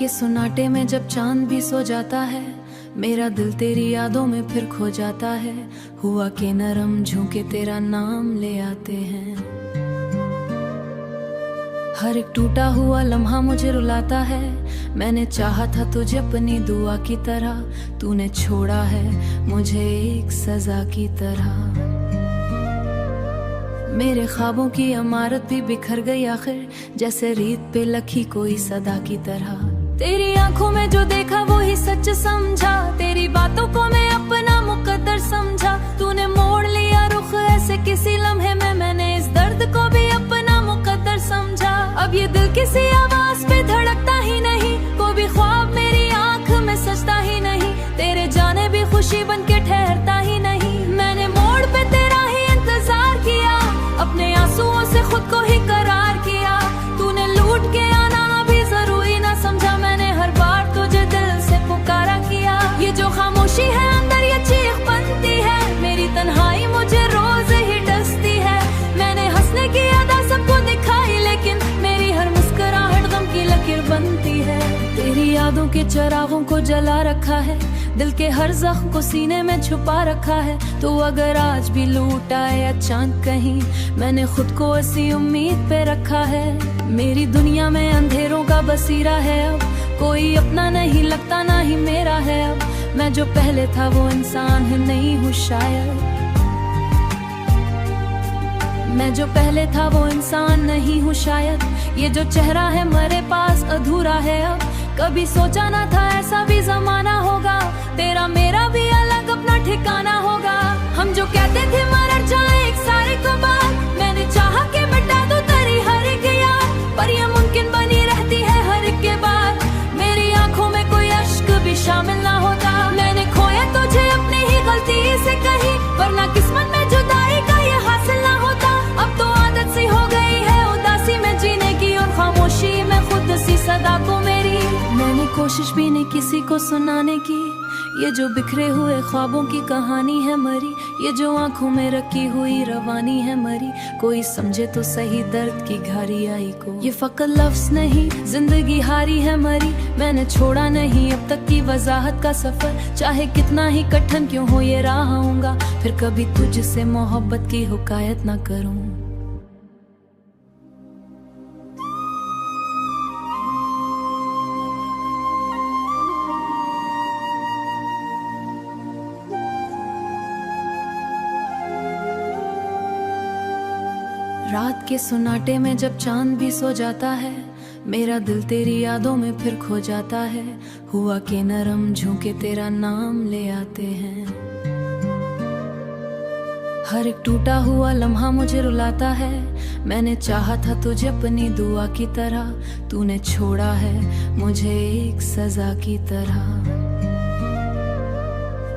के सुनाटे में जब चांद भी सो जाता है, मेरा दिल तेरी यादों में फिर खो जाता है। हुआ के नरम झोंके तेरा नाम ले आते हैं। हर एक टूटा हुआ लम्हा मुझे रुलाता है। मैंने चाहा था तुझे अपनी दुआ की तरह, तूने छोड़ा है मुझे एक सजा की तरह। मेरे ख्वाबों की इमारत भी बिखर गई आखिर, जैसे रेत पे लखी कोई सदा की तरह। तेरी आंखों में जो देखा वो ही सच समझा, तेरी बातों को मैं अपना मुकद्दर समझा। तूने मोड़ लिया रुख ऐसे किसी लम्हे में, मैंने इस दर्द को भी अपना मुकद्दर समझा। अब ये दिल किसी आवाज पे धड़कता ही नहीं, कोई भी ख्वाब मेरी आंख में सजता ही नहीं। तेरे जाने भी खुशी बन के ठहरता ही नहीं। मैंने मोड़ पे तेरा ही इंतजार किया, अपने आंसुओं से खुद को ही करार किया। तूने लूट के आना भी जरूरी ना समझा, मैंने हर बार तुझे दिल से पुकारा किया। ये जो खामोशी है अंदर ये चीख बनती है, मेरी तन्हाई मुझे रोज ही डसती है। मैंने हंसने की अदा सबको दिखाई, लेकिन मेरी हर मुस्कुराहट गम की लकीर बनती है। तेरी यादों के चिरागों को जला रखा है, दिल के हर जख्म को सीने में छुपा रखा है। तो अगर आज भी लूट आए या चांद कहीं, मैंने खुद को ऐसी उम्मीद पे रखा है। मेरी दुनिया में अंधेरों का बसीरा है, अब कोई अपना नहीं लगता ना ही मेरा है। अब मैं जो पहले था वो इंसान है नहीं हूँ शायद, मैं जो पहले था वो इंसान नहीं हूँ शायद। ये जो चेहरा है मेरे पास अधूरा है अब, कभी सोचा ना था ऐसा भी जमाना होगा। तेरा मेरा भी अलग अपना ठिकाना होगा। हम जो कहते थे मर जाए एक सारे को बात, मैंने चाहा कि मिटा दो तेरी हर एक याद, पर ये मुमकिन बनी रहती है हर एक के बाद। मेरी आंखों में कोई अश्क भी शामिल ना होता। मैंने खोया तुझे अपनी ही गलती से कहीं, वरना किस्मत में जुदाई का ये हासिल ना होता। अब तो आदत सी हो गई है उदासी में जीने की, और खामोशी में खुद सी सदा को मेरी। मैंने कोशिश भी नहीं किसी को सुनाने की, ये जो बिखरे हुए ख्वाबों की कहानी है मरी। ये जो आंखों में रखी हुई रवानी है मरी, कोई समझे तो सही दर्द की घारी आई को। ये फकत लफ्ज नहीं जिंदगी हारी है मरी, मैंने छोड़ा नहीं अब तक की वजाहत का सफर। चाहे कितना ही कठिन क्यों हो ये राह आऊंगा, फिर कभी तुझसे मोहब्बत की हुकायत ना करूं। रात के सुनाटे में जब चांद भी सो जाता है, मेरा दिल तेरी यादों में फिर खो जाता है। हुआ के नरम झोंके तेरा नाम ले आते हैं। हर एक टूटा हुआ लम्हा मुझे रुलाता है। मैंने चाहा था तुझे अपनी दुआ की तरह, तूने छोड़ा है मुझे एक सजा की तरह।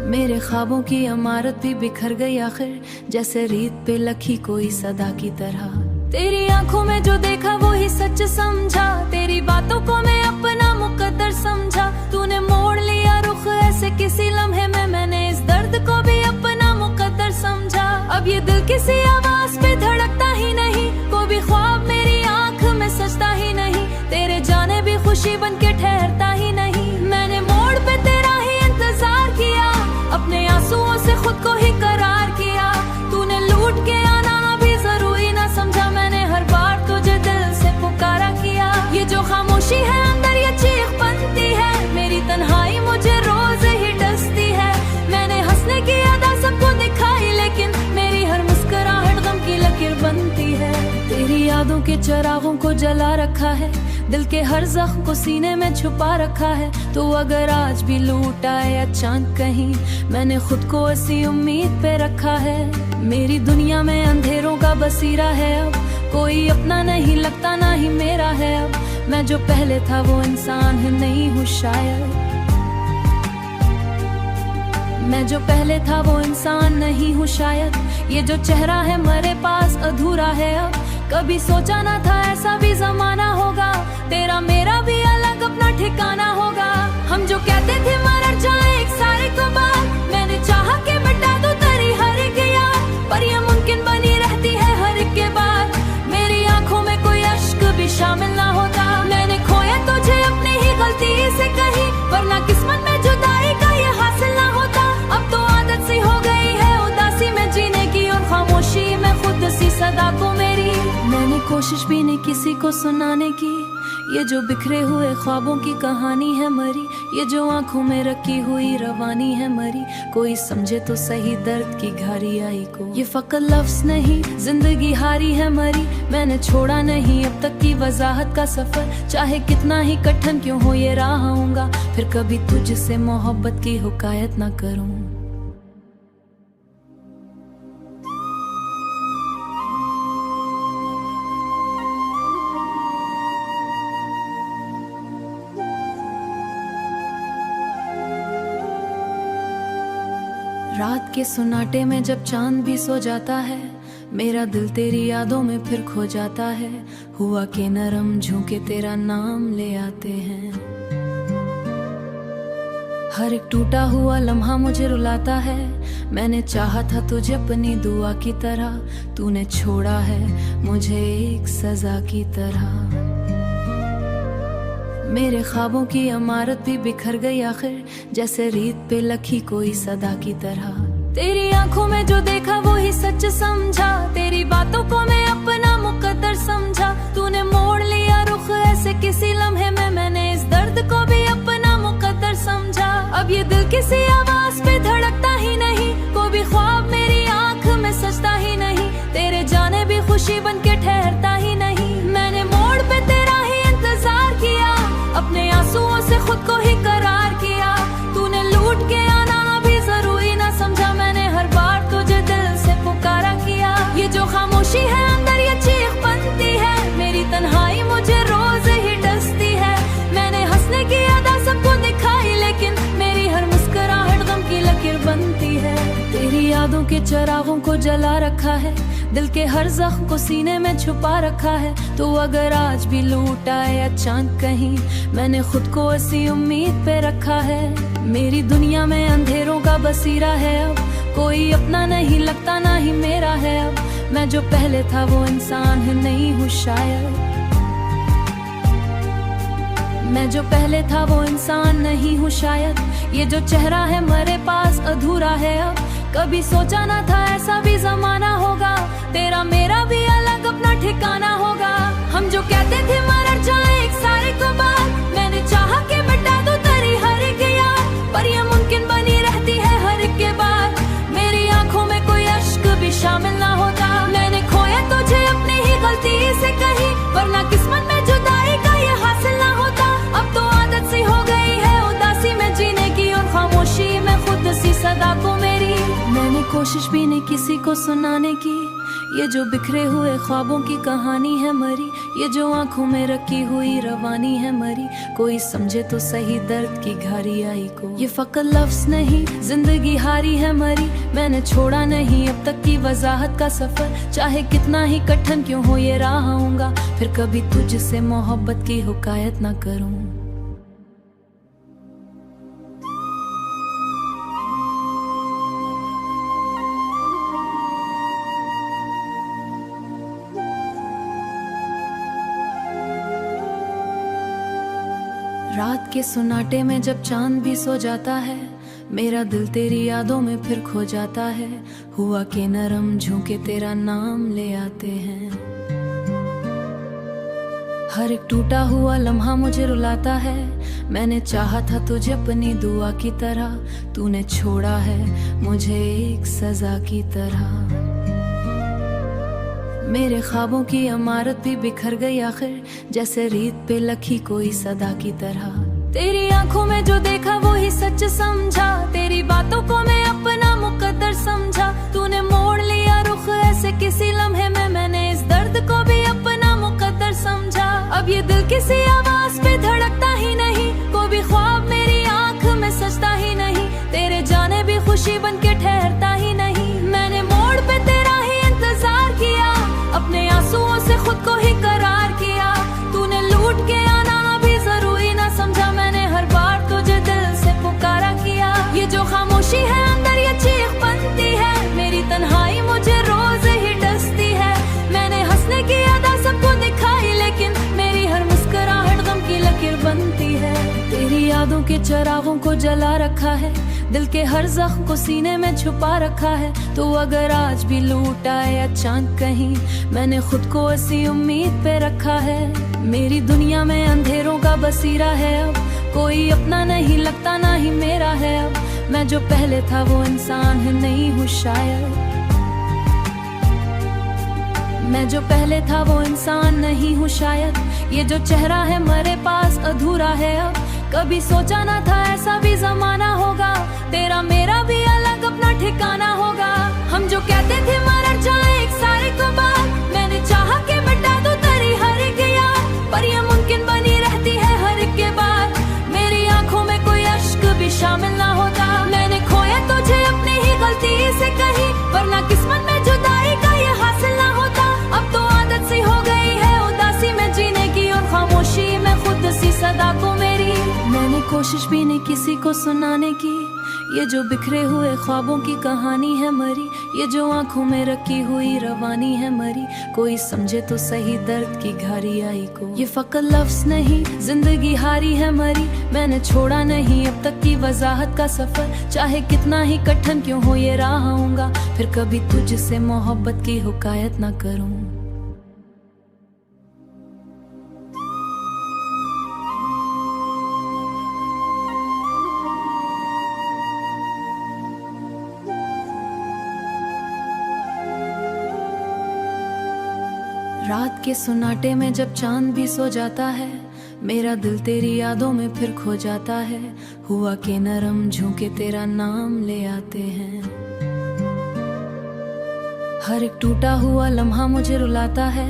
मेरे ख्वाबों की इमारत भी बिखर गई आखिर, जैसे रेत पे लखी कोई सदा की तरह। तेरी आंखों में जो देखा वो ही सच समझा, तेरी बातों को मैं अपना मुकद्दर समझा। तूने मोड़ लिया रुख ऐसे किसी लम्हे में, मैंने इस दर्द को भी अपना मुकद्दर समझा। अब ये दिल किसी आवाज पे धड़कता ही नहीं, कोई भी ख्वाब मेरी आंख में सजता ही नहीं। तेरे जाने भी खुशी बन के ठहरता ही नहीं। मैंने मोड़ पे तेरा ही इंतजार किया, अपने आंसुओं से खुद को ही करार किया। तूने लूट के आना भी जरूरी ना समझा, मैंने हर बार तुझे दिल से पुकारा किया। ये जो खामोशी है अंदर ये चीख बनती है, मेरी तन्हाई मुझे रोज ही डसती है। मैंने हंसने की अदा सबको दिखाई, लेकिन मेरी हर मुस्कुराहट गम की लकीर बनती है। तेरी यादों के चिरागों को जला रखा है, दिल के हर जख्म को सीने में छुपा रखा है। तो अगर आज भी लूट आए या चांद कहीं, मैंने खुद को ऐसी उम्मीद पे रखा है। मेरी दुनिया में अंधेरों का बसीरा है, अब कोई अपना नहीं लगता ना ही मेरा है। अब मैं जो पहले था वो इंसान है नहीं हूँ शायद, मैं जो पहले था वो इंसान नहीं हूँ शायद। ये जो चेहरा है मेरे पास अधूरा है अब, कभी सोचा ना था ऐसा भी जमाना होगा। तेरा मेरा भी अलग अपना ठिकाना होगा। हम जो कहते थे मर जाए एक सारे को बात, मैंने चाहा कि मिटा दो तेरी हर एक याद, पर ये मुमकिन बनी रहती है हर एक के बाद। मेरी आंखों में कोई अश्क भी शामिल ना होता। मैंने खोया तुझे अपनी ही गलती किसी को सुनाने की, ये जो बिखरे हुए ख्वाबों की कहानी है मरी, ये जो आंखों में रखी हुई रवानी है मरी। कोई समझे तो सही दर्द की घारी आई को, ये फकत लफ्ज नहीं जिंदगी हारी है मरी। मैंने छोड़ा नहीं अब तक की वजाहत का सफर, चाहे कितना ही कठिन क्यों हो ये राह आऊंगा, फिर कभी तुझसे मोहब्बत की हुकायत ना करूं। रात के सुनाटे में जब चांद भी सो जाता है, मेरा दिल तेरी यादों में फिर खो जाता है। हुआ के नरम झोंके तेरा नाम ले आते हैं, हर एक टूटा हुआ लम्हा मुझे रुलाता है। मैंने चाहा था तुझे अपनी दुआ की तरह, तूने छोड़ा है मुझे एक सजा की तरह। मेरे ख्वाबों की इमारत भी बिखर गई आखिर, जैसे रीत पे लखी कोई सदा की तरह। तेरी आंखों में जो देखा वो ही सच समझा, तेरी बातों को मैं अपना मुकद्दर समझा। तूने मोड़ लिया रुख ऐसे किसी लम्हे में, मैंने इस दर्द को भी अपना मुकद्दर समझा। अब ये दिल किसी आवाज पे धड़कता ही नहीं, कोई भी ख्वाब मेरी आंख में सजता ही नहीं। तेरे जाने भी खुशी बन के ठहरता ही नहीं। मैंने मोड़ पे तेरा ही इंतजार किया, अपने आंसुओं से खुद को ही करार किया। तूने लूट के आना भी जरूरी ना समझा, मैंने हर बार तुझे दिल से पुकारा किया। ये जो खामोशी है अंदर ये चीख बनती है, मेरी तन्हाई मुझे रोज ही डसती है। मैंने हंसने की अदा सबको दिखाई, लेकिन मेरी हर मुस्कुराहट गम की लकीर बनती है। तेरी यादों के चिरागों को जला रखा है, दिल के हर जख्म को सीने में छुपा रखा है। तो अगर आज भी लूट आए या चांद कहीं, मैंने खुद को ऐसी उम्मीद पे रखा है। मेरी दुनिया में अंधेरों का बसीरा है अब, कोई अपना नहीं लगता ना ही मेरा है अब। मैं जो पहले था वो इंसान है नहीं हूँ शायद, मैं जो पहले था वो इंसान नहीं हूँ शायद। ये जो चेहरा है मेरे पास अधूरा है अब, कभी सोचा ना था ऐसा भी जमाना होगा। तेरा मेरा भी अलग अपना ठिकाना होगा। हम जो कहते थे मर जाए एक सारे को बात, मैंने चाहा कि मिटा दूं तेरी हर एक याद, पर ये मुमकिन बनी रहती है हर एक के बाद। मेरी आंखों में कोई अश्क भी शामिल ना होता, मैंने खोया तुझे अपनी ही गलती से कहीं, वरना किस्मत में जुदाई का ये हासिल ना होता। अब तो आदत सी हो गई है उदासी में जीने की, और खामोशी में खुद सी सदा को मेरी। मैंने कोशिश भी नहीं किसी को सुनाने की, ये जो बिखरे हुए ख्वाबों की कहानी है मरी, ये जो आंखों में रखी हुई रवानी है मरी। कोई समझे तो सही दर्द की घारी आई को, ये फकत लफ्ज नहीं जिंदगी हारी है मरी। मैंने छोड़ा नहीं अब तक की वजाहत का सफर, चाहे कितना ही कठिन क्यों हो ये राह आऊंगा, फिर कभी तुझसे मोहब्बत की हुकायत ना करूं। रात के सुनाटे में जब चांद भी सो जाता है, मेरा दिल तेरी यादों में फिर खो जाता है। हुआ के नरम झोंके तेरा नाम ले आते हैं, हर एक टूटा हुआ लम्हा मुझे रुलाता है। मैंने चाहा था तुझे अपनी दुआ की तरह, तूने छोड़ा है मुझे एक सजा की तरह। मेरे ख्वाबों की इमारत भी बिखर गई आखिर, जैसे रीत पे लखी कोई सदा की तरह। तेरी आंखों में जो देखा वो ही सच समझा, तेरी बातों को मैं अपना मुकद्दर समझा। तूने मोड़ लिया रुख ऐसे किसी लम्हे में, मैंने इस दर्द को भी अपना मुकद्दर समझा। अब ये दिल किसी आवाज पे धड़कता ही नहीं, कोई भी ख्वाब मेरी आंख में सजता ही नहीं। तेरे जाने भी खुशी बन के ठहरता ही नहीं। मैंने मोड़ पे तेरा ही इंतजार किया, अपने आंसुओं से खुद को ही करार किया। तूने लूट के आना भी जरूरी ना समझा, मैंने हर बार तुझे दिल से पुकारा किया। ये जो खामोशी है अंदर ये चीख बनती है, मेरी तन्हाई मुझे रोज ही डसती है। मैंने हंसने की अदा सबको दिखाई, लेकिन मेरी हर मुस्कुराहट गम की लकीर बनती है। तेरी यादों के चिरागों को जला रखा है, दिल के हर जख्म को सीने में छुपा रखा है। तो अगर आज भी लूट आए या चांद कहीं, मैंने खुद को ऐसी उम्मीद पे रखा है। मेरी दुनिया में अंधेरों का बसीरा है अब, कोई अपना नहीं लगता ना ही मेरा है अब। मैं जो पहले था वो इंसान है नहीं हूँ शायद, मैं जो पहले था वो इंसान नहीं हूँ शायद। ये जो चेहरा है मेरे पास अधूरा है अब, कभी सोचा ना था ऐसा भी जमाना होगा। तेरा मेरा भी अलग अपना ठिकाना होगा। हम जो कहते थे मर जाए एक सारे को बार, मैंने चाहा कि मिटा दूं तेरी हर एक याद, पर ये मुमकिन बनी रहती है हर एक के बाद। मेरी आंखों में कोई अश्क भी शामिल ना होता। मैंने खोया तुझे अपनी ही गलती से कहीं, वरना किस्मत में जुदाई का ये हासिल ना होता। अब तो आदत सी हो गई है उदासी में जीने की, और खामोशी में खुद सी सदा को मेरी। मैंने कोशिश भी नहीं किसी को सुनाने की, ये जो बिखरे हुए ख्वाबों की कहानी है मरी। ये जो आंखों में रखी हुई रवानी है मरी, कोई समझे तो सही दर्द की घारी आई को। ये फकत लफ्ज़ नहीं जिंदगी हारी है मरी, मैंने छोड़ा नहीं अब तक की वजाहत का सफर। चाहे कितना ही कठिन क्यों हो ये राह आऊंगा, फिर कभी तुझसे मोहब्बत की हुकायत ना करूं। रात के सुनाटे में जब चांद भी सो जाता है, मेरा दिल तेरी यादों में फिर खो जाता है। हुआ के नरम झोंके तेरा नाम ले आते हैं, हर एक टूटा हुआ लम्हा मुझे रुलाता है।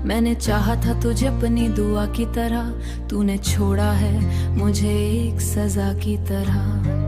मैंने चाहा था तुझे अपनी दुआ की तरह, तूने छोड़ा है मुझे एक सजा की तरह।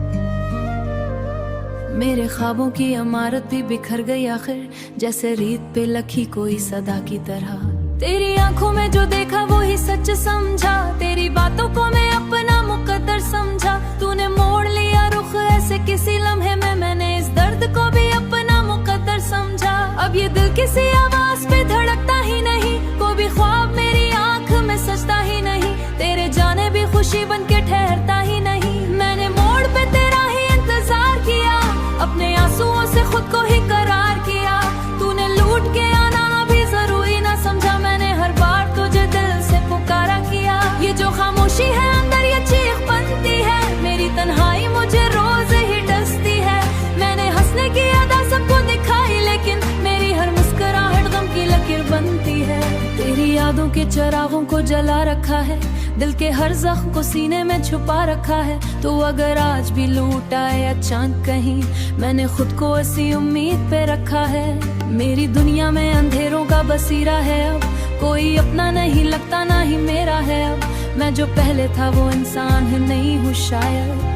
मेरे ख्वाबों की इमारत भी बिखर गई आखिर, जैसे रेत पे लखी कोई सदा की तरह। तेरी आंखों में जो देखा वो ही सच समझा, तेरी बातों को मैं अपना मुकद्दर समझा। तूने मोड़ लिया रुख ऐसे किसी लम्हे में, मैंने इस दर्द को भी अपना मुकद्दर समझा। अब ये दिल किसी आवाज पे धड़कता ही नहीं, कोई भी ख्वाब मेरी आंख में सजता ही नहीं। तेरे जाने भी खुशी बन के ठहरता ही नहीं। मैंने मोड़ पे तेरा ही इंतजार किया, अपने आंसुओं से खुद को ही करार किया। तूने लूट के आना भी जरूरी ना समझा, मैंने हर बार तुझे दिल से पुकारा किया। ये जो खामोशी है अंदर ये चीख बनती है, मेरी तन्हाई मुझे रोज ही डसती है। मैंने हंसने की अदा सबको दिखाई, लेकिन मेरी हर मुस्कुराहट गम की लकीर बनती है। तेरी यादों के चिरागों को जला रखा है, दिल के हर जख्म को सीने में छुपा रखा है। तो अगर आज भी लूट आए या चांद कहीं, मैंने खुद को ऐसी उम्मीद पे रखा है। मेरी दुनिया में अंधेरों का बसीरा है अब, कोई अपना नहीं लगता ना ही मेरा है अब। मैं जो पहले था वो इंसान है नहीं हूँ शायद,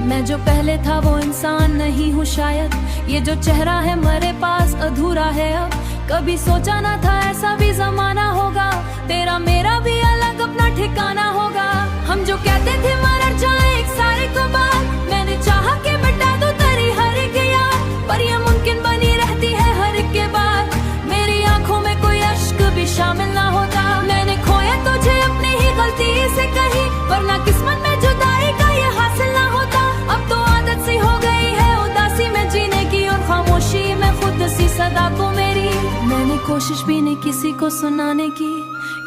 मैं जो पहले था वो इंसान नहीं हूँ शायद। ये जो चेहरा है मेरे पास अधूरा है अब, कभी सोचा ना था ऐसा भी जमाना होगा। तेरा मेरा भी अलग अपना ठिकाना होगा। हम जो कहते थे मर जाए एक सारे को बार, मैंने चाहा कि मिटा दूं तेरी हर एक याद, पर ये मुमकिन बनी रहती है हर एक के बाद। मेरी आंखों में कोई अश्क भी शामिल ना होता। मैंने खोया तुझे अपनी ही गलती से कहीं, वरना किस्मत में जुदाई का ये हासिल ना होता। अब तो आदत सी हो गई है उदासी में जीने की, और खामोशी में खुद सी सदा को मेरी। मैंने कोशिश भी नहीं किसी को सुनाने की,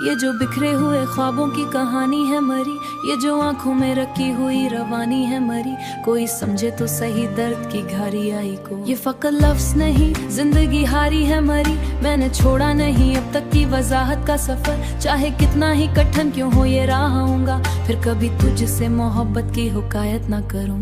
ये जो बिखरे हुए ख्वाबों की कहानी है मरी। ये जो आंखों में रखी हुई रवानी है मरी, कोई समझे तो सही दर्द की घारी आई को। ये फकत लफ्ज़ नहीं जिंदगी हारी है मरी, मैंने छोड़ा नहीं अब तक की वजाहत का सफर। चाहे कितना ही कठिन क्यों हो ये राह आऊंगा, फिर कभी तुझसे मोहब्बत की हुकायत ना करूं।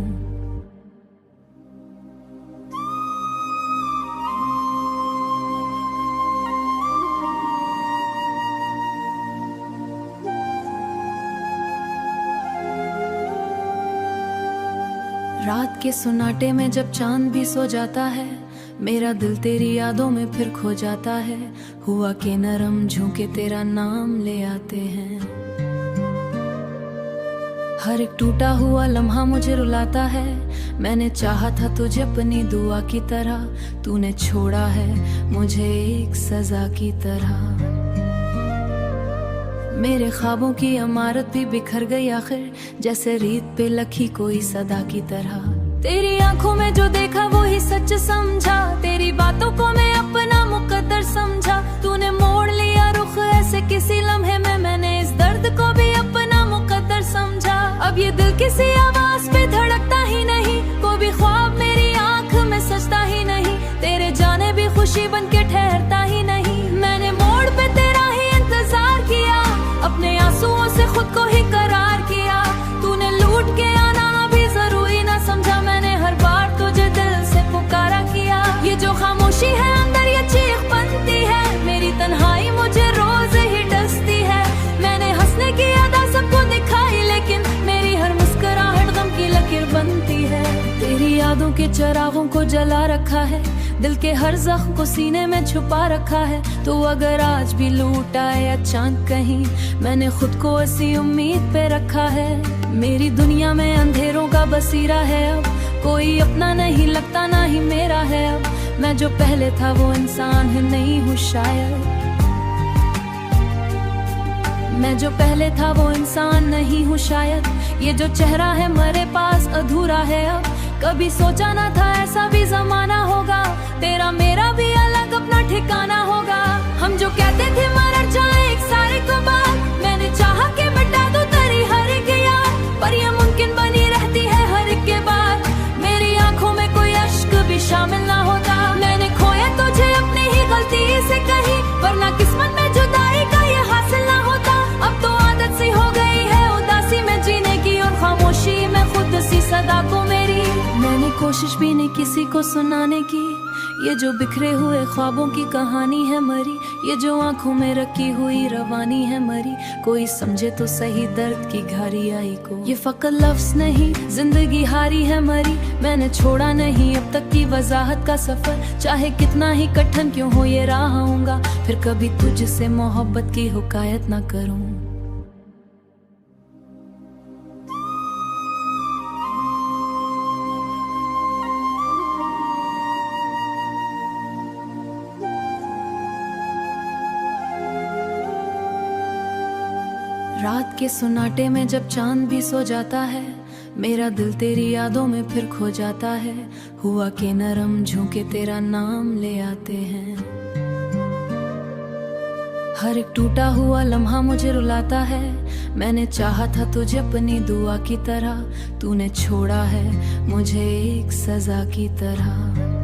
रात के सुनाटे में जब चांद भी सो जाता है, मेरा दिल तेरी यादों में फिर खो जाता है। हुआ के नरम झोंके तेरा नाम ले आते हैं, हर एक टूटा हुआ लम्हा मुझे रुलाता है। मैंने चाहा था तुझे अपनी दुआ की तरह, तूने छोड़ा है मुझे एक सजा की तरह। मेरे ख्वाबों की इमारत भी बिखर गई आखिर, जैसे रेत पे लखी कोई सदा की तरह। तेरी आंखों में जो देखा वो ही सच समझा, तेरी बातों को मैं अपना मुकद्दर समझा। तूने मोड़ लिया रुख ऐसे किसी लम्हे में, मैंने इस दर्द को भी अपना मुकद्दर समझा। अब ये दिल किसी आवाज पे धड़कता ही नहीं, कोई भी ख्वाब मेरी आंख में सजता ही नहीं। तेरे जाने भी खुशी बन के ठहरता ही नहीं। मैंने मोड़ पे तेरा ही इंतजार किया, अपने आंसुओं से खुद को ही करार किया। तूने लूट के आना भी जरूरी ना समझा, मैंने हर बार तुझे दिल से पुकारा किया। ये जो खामोशी है अंदर ये चीख बनती है, मेरी तन्हाई मुझे रोज ही डसती है। मैंने हंसने की अदा सबको दिखाई, लेकिन मेरी हर मुस्कुराहट गम की लकीर बनती है। तेरी यादों के चिरागों को जला रखा है, दिल के हर जख्म को सीने में छुपा रखा है। तो अगर आज भी लूट आए अचानक कहीं, मैंने खुद को ऐसी उम्मीद पे रखा है। मेरी दुनिया में अंधेरों का बसीरा है, अब कोई अपना नहीं लगता ना ही मेरा है। अब मैं जो पहले था वो इंसान है नहीं हूँ शायद, मैं जो पहले था वो इंसान नहीं हूँ शायद। ये जो चेहरा है मेरे पास अधूरा है अब, कभी सोचा ना था ऐसा भी जमाना होगा। तेरा मेरा भी अलग अपना ठिकाना होगा। हम जो कहते थे मर जाए एक सारे को बात, मैंने चाहा कि मिटा दूं तेरी हर एक याद, पर ये मुमकिन बनी रहती है हर एक के बाद। मेरी आंखों में कोई अश्क भी शामिल ना होता, मैंने खोया तुझे अपनी ही गलती से कहीं, वरना किस्मत में जुदाई का ये हासिल ना होता। अब तो आदत सी हो गई है उदासी में जीने की, और खामोशी में खुद सी सदा को मेरी। मैंने कोशिश भी नहीं किसी को सुनाने की, ये जो बिखरे हुए ख्वाबों की कहानी है मरी, ये जो आंखों में रखी हुई रवानी है मरी। कोई समझे तो सही दर्द की घारी आई को, ये फकत लफ्ज नहीं जिंदगी हारी है मरी। मैंने छोड़ा नहीं अब तक की वजाहत का सफर, चाहे कितना ही कठिन क्यों हो ये राह आऊंगा, फिर कभी तुझसे मोहब्बत की हुकायत ना करूं। रात के सुनाटे में जब चांद भी सो जाता है, मेरा दिल तेरी यादों में फिर खो जाता है। हुआ के नरम झोंके तेरा नाम ले आते हैं, हर एक टूटा हुआ लम्हा मुझे रुलाता है। मैंने चाहा था तुझे अपनी दुआ की तरह, तूने छोड़ा है मुझे एक सजा की तरह।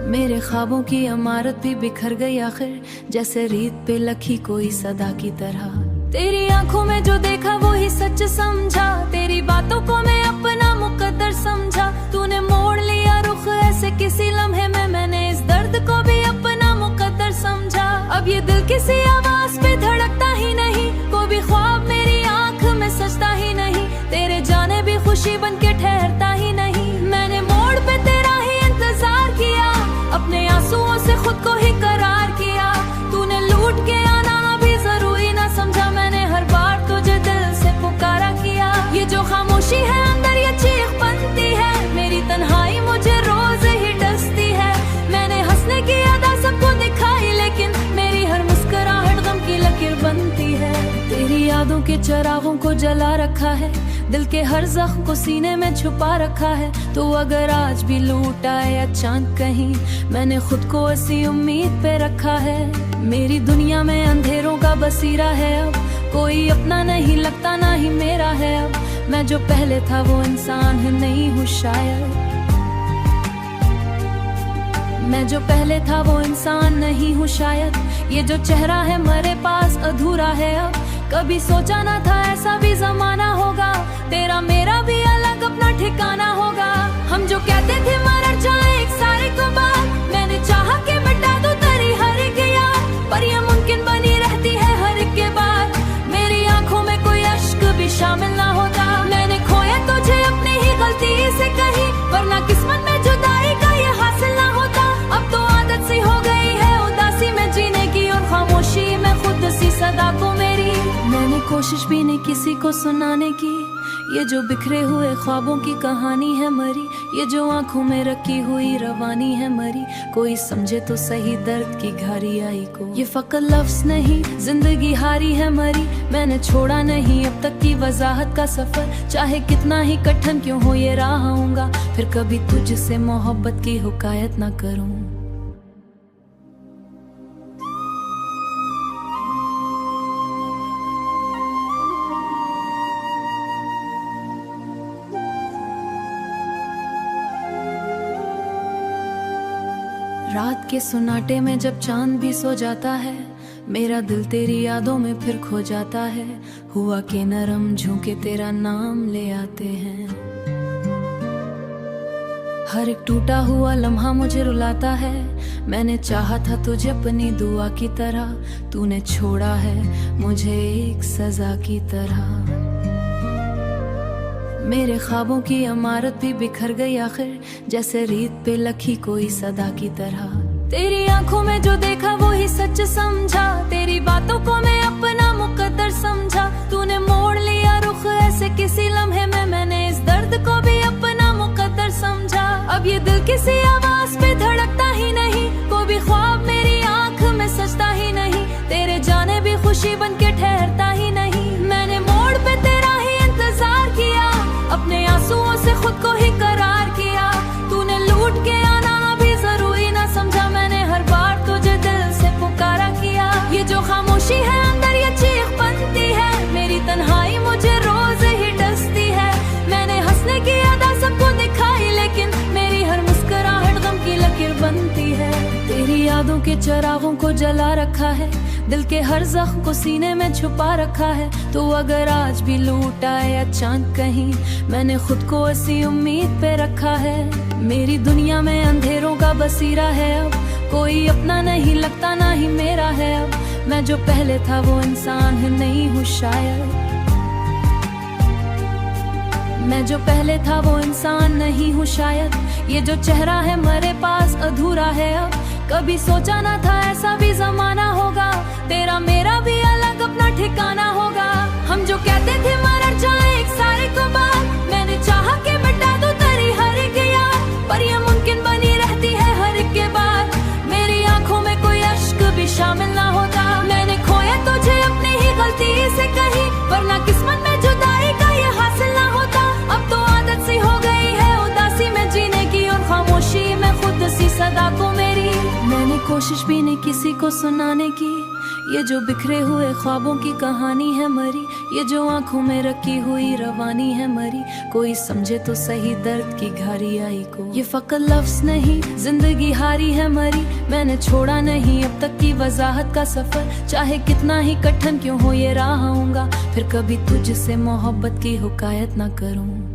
मेरे ख्वाबों की इमारत भी बिखर गई आखिर, जैसे रेत पे लखी कोई सदा की तरह। तेरी आंखों में जो देखा वो ही सच समझा, तेरी बातों को मैं अपना मुकद्दर समझा। तूने मोड़ लिया रुख ऐसे किसी लम्हे में, मैंने इस दर्द को भी अपना मुकद्दर समझा। अब ये दिल किसी आवाज पे धड़कता ही नहीं, कोई भी ख्वाब मेरी आंख में सजता ही नहीं। तेरे जाने भी खुशी बन के ठहरता ही नहीं। मैंने मोड़ पे तेरा ही इंतजार किया, अपने आंसुओं से खुद को ही करार किया। तूने लूट के आना भी जरूरी ना समझा, मैंने हर बार तुझे दिल से पुकारा किया। ये जो खामोशी है अंदर ये चीख बनती है, मेरी तन्हाई मुझे रोज ही डसती है। मैंने हंसने की अदा सबको दिखाई, लेकिन मेरी हर मुस्कुराहट गम की लकीर बनती है। तेरी यादों के चिरागों को जला रखा है, दिल के हर जख्म को सीने में छुपा रखा है। तो अगर आज भी लूट आए अचानक कहीं, मैंने खुद को ऐसी उम्मीद पे रखा है। मेरी दुनिया में अंधेरों का बसीरा है, अब कोई अपना नहीं लगता ना ही मेरा है। अब मैं जो पहले था वो इंसान है नहीं हूँ शायद, मैं जो पहले था वो इंसान नहीं हूँ शायद। ये जो चेहरा है मेरे पास अधूरा है अब, कभी सोचा ना था ऐसा भी जमाना होगा। तेरा मेरा भी अलग अपना ठिकाना होगा। हम जो कहते थे मर जाए एक सारे को बात, मैंने चाहा कि मिटा दूं तेरी हर एक याद, पर ये मुमकिन बनी रहती है हर एक के बाद। मेरी आंखों में कोई अश्क भी शामिल ना होता, मैंने खोया तुझे अपनी ही गलती से कहीं, वरना किस्मत में जुदाई का ये हासिल ना होता। अब तो आदत सी हो गई है उदासी में जीने की, और खामोशी में खुद सी सदा को मेरी। मैंने कोशिश भी नहीं किसी को सुनाने की, ये जो बिखरे हुए ख्वाबों की कहानी है मरी, ये जो आंखों में रखी हुई रवानी है मरी। कोई समझे तो सही दर्द की घारी आई को, ये फकत लफ्ज नहीं जिंदगी हारी है मरी। मैंने छोड़ा नहीं अब तक की वजाहत का सफर, चाहे कितना ही कठिन क्यों हो ये राह आऊंगा, फिर कभी तुझसे मोहब्बत की हुकायत ना करूं। रात के सुनाटे में जब चांद भी सो जाता है, मेरा दिल तेरी यादों में फिर खो जाता है। हुआ के नरम झोंके तेरा नाम ले आते हैं, हर एक टूटा हुआ लम्हा मुझे रुलाता है। मैंने चाहा था तुझे अपनी दुआ की तरह, तूने छोड़ा है मुझे एक सजा की तरह। मेरे ख्वाबों की इमारत भी बिखर गई आखिर, जैसे रीत पे लखी कोई सदा की तरह। तेरी आंखों में जो देखा वो ही सच समझा, तेरी बातों को मैं अपना मुकद्दर समझा। तूने मोड़ लिया रुख ऐसे किसी लम्हे में, मैंने इस दर्द को भी अपना मुकद्दर समझा। अब ये दिल किसी आवाज पे धड़कता ही नहीं, कोई भी ख्वाब मेरी आंख में सजता ही नहीं। तेरे जाने भी खुशी बन के ठहरता ही नहीं। मैंने मोड़ पे तेरा ही इंतजार किया, अपने आंसुओं से खुद को ही करार किया। तूने लूट के आना भी जरूरी ना समझा, मैंने हर बार तुझे दिल से पुकारा किया। ये जो खामोशी है अंदर ये चीख बनती है, मेरी तन्हाई मुझे रोज ही डसती है। मैंने हंसने की अदा सबको दिखाई, लेकिन मेरी हर मुस्कुराहट गम की लकीर बनती है। तेरी यादों के चिरागों को जला रखा है, दिल के हर जख्म को सीने में छुपा रखा है। तो अगर आज भी लूट आए या चांद कहीं, मैंने खुद को ऐसी उम्मीद पे रखा है। मेरी दुनिया में अंधेरों का बसीरा है, अब कोई अपना नहीं लगता ना ही मेरा है। अब मैं जो पहले था वो इंसान है नहीं हूँ शायद, मैं जो पहले था वो इंसान नहीं हूँ शायद। ये जो चेहरा है मेरे पास अधूरा है अब, कभी सोचा ना था ऐसा भी जमाना होगा। तेरा मेरा भी अलग अपना ठिकाना होगा। हम जो कहते थे मर जाए एक सारे को बात, मैंने चाहा कि मिटा दो तेरी हर एक याद, पर ये मुमकिन बनी रहती है हर एक के बाद। मेरी आंखों में कोई अश्क भी शामिल ना होता, मैंने खोया तुझे अपनी ही गलती से कहीं, वरना किस्मत में जुदाई का ये हासिल ना होता। अब तो आदत सी हो गई है उदासी में जीने की, और खामोशी में खुद सी सदा को मेरी। मैंने कोशिश भी नहीं किसी को सुनाने की, ये जो बिखरे हुए ख्वाबों की कहानी है मरी। ये जो आंखों में रखी हुई रवानी है मरी। कोई समझे तो सही दर्द की घारी आई को, ये फकत लफ्ज नहीं जिंदगी हारी है मरी। मैंने छोड़ा नहीं अब तक की वजाहत का सफर, चाहे कितना ही कठिन क्यों हो ये राह आऊंगा, फिर कभी तुझसे मोहब्बत की हुकायत ना करूं।